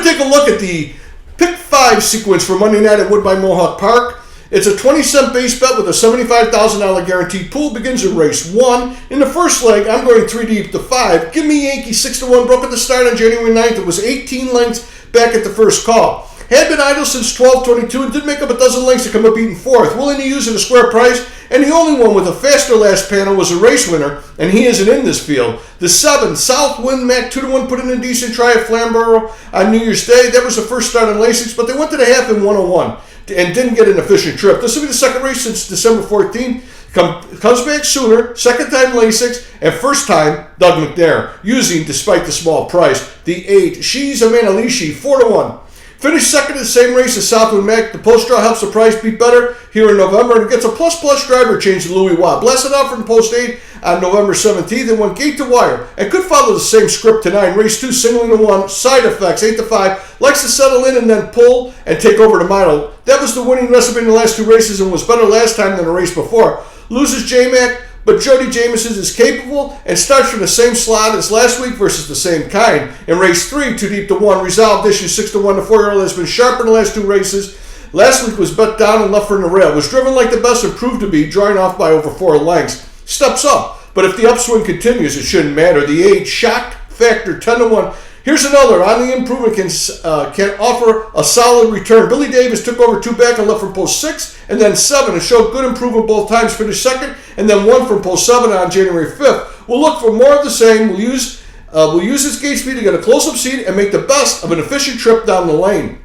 take a look at the Pick 5 sequence for Monday night at Woodbine Mohawk Park. It's a 20-cent base bet with a $75,000 guaranteed pool. Begins in race 1. In the first leg, I'm going 3 deep to 5. Give me Yankee 6-1. Broke at the start on January 9th. It was 18 lengths back at the first call. Had been idle since 12:22 and did make up a dozen lengths to come up beaten fourth. Willing to use at a square price, and the only one with a faster last panel was a race winner, and he isn't in this field. The 7, Southwind Mac 2-1, put in a decent try at Flamborough on New Year's Day. That was the first start on Lasix, but they went to the half in 101 and didn't get an efficient trip. This will be the second race since December 14th. Comes back sooner, second time Lasix, and first time Doug McNair, using, despite the small price, the 8, She's a Manalishi, 4-1. Finished second in the same race as Southwind Mac. The post draw helps the price be better here in November, and it gets a plus driver change to Louis Watt. Blasted out from post 8 on November 17th and went gate to wire and could follow the same script tonight. Race 2, singling to 1, side effects 8-5, likes to settle in and then pull and take over the mile. That was the winning recipe in the last 2 races and was better last time than the race before. Loses J-Mac, but Jody Jamieson is capable and starts from the same slot as last week versus the same kind. In race 3, 2 deep to 1, resolved issue 6-1. The 4-year-old has been sharp in the last 2 races. Last week was bet down and left for the rail. Was driven like the best and proved to be, drawing off by over 4 lengths. Steps up, but if the upswing continues, it shouldn't matter. The 8, Shock Factor 10-1. Here's another on the improvement can offer a solid return. Billy Davis took over 2 back and left from post 6 and then 7 and showed good improvement both times. Finished second and then 1 from post 7 on January 5th. We'll look for more of the same. We'll use this gate speed to get a close-up seat and make the best of an efficient trip down the lane.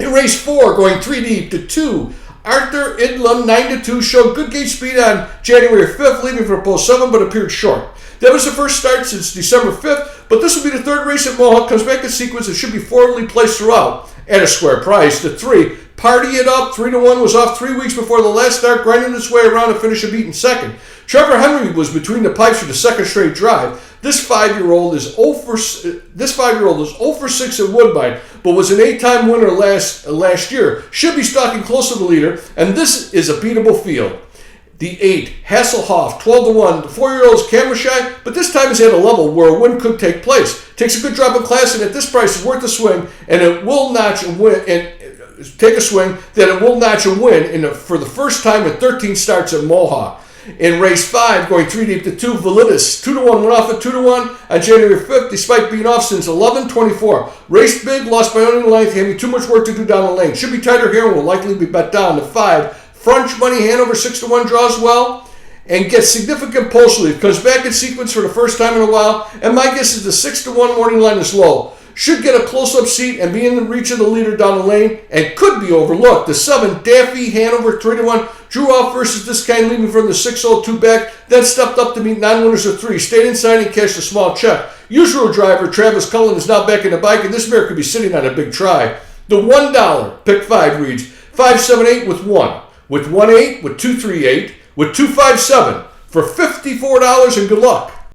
In race 4, going 3 deep to 2, Arthur Idlam 9-2 showed good gate speed on January 5th, leaving for post 7 but appeared short. That was the first start since December 5th, but this will be the 3rd race at Mohawk. Comes back in sequence and should be forwardly placed throughout at a square price. The 3, Party It Up, 3-1, was off 3 weeks before the last start, grinding its way around to finish a beaten second. Trevor Henry was between the pipes for the second straight drive. This 5-year-old is 0 for 6 at Woodbine, but was an 8-time winner last year. Should be stalking close to the leader, and this is a beatable field. The 8, Hasselhoff, 12-1. The 4-year-old's camera shy, but this time is at a level where a win could take place. Takes a good drop in class, and at this price is worth a swing, and it will notch a win. And take a swing that it will notch a win for the first time in 13 starts at Mohawk. In race 5, going 3 deep to 2, Validus, 2-1, went off at 2-1 on January 5th, despite being off since 11:24. Raced big, lost by only length, having too much work to do down the lane. Should be tighter here and will likely be bet down to 5. French Money Hanover 6-1 draws well and gets significant post lead. Comes back in sequence for the first time in a while, and my guess is the 6-1 morning line is low. Should get a close-up seat and be in the reach of the leader down the lane and could be overlooked. The 7, Daffy Hanover 3-1, drew off versus this kind, leaving from the 6-2 back, then stepped up to meet 9 winners of 3. Stayed inside and cashed a small check. Usual driver Travis Cullen is now back in the bike, and this mare could be sitting on a big try. The $1 Pick 5 reads 5-7-8 with 1. With 1-8, with 2-3-8, with 2-5-7 for $54 and good luck.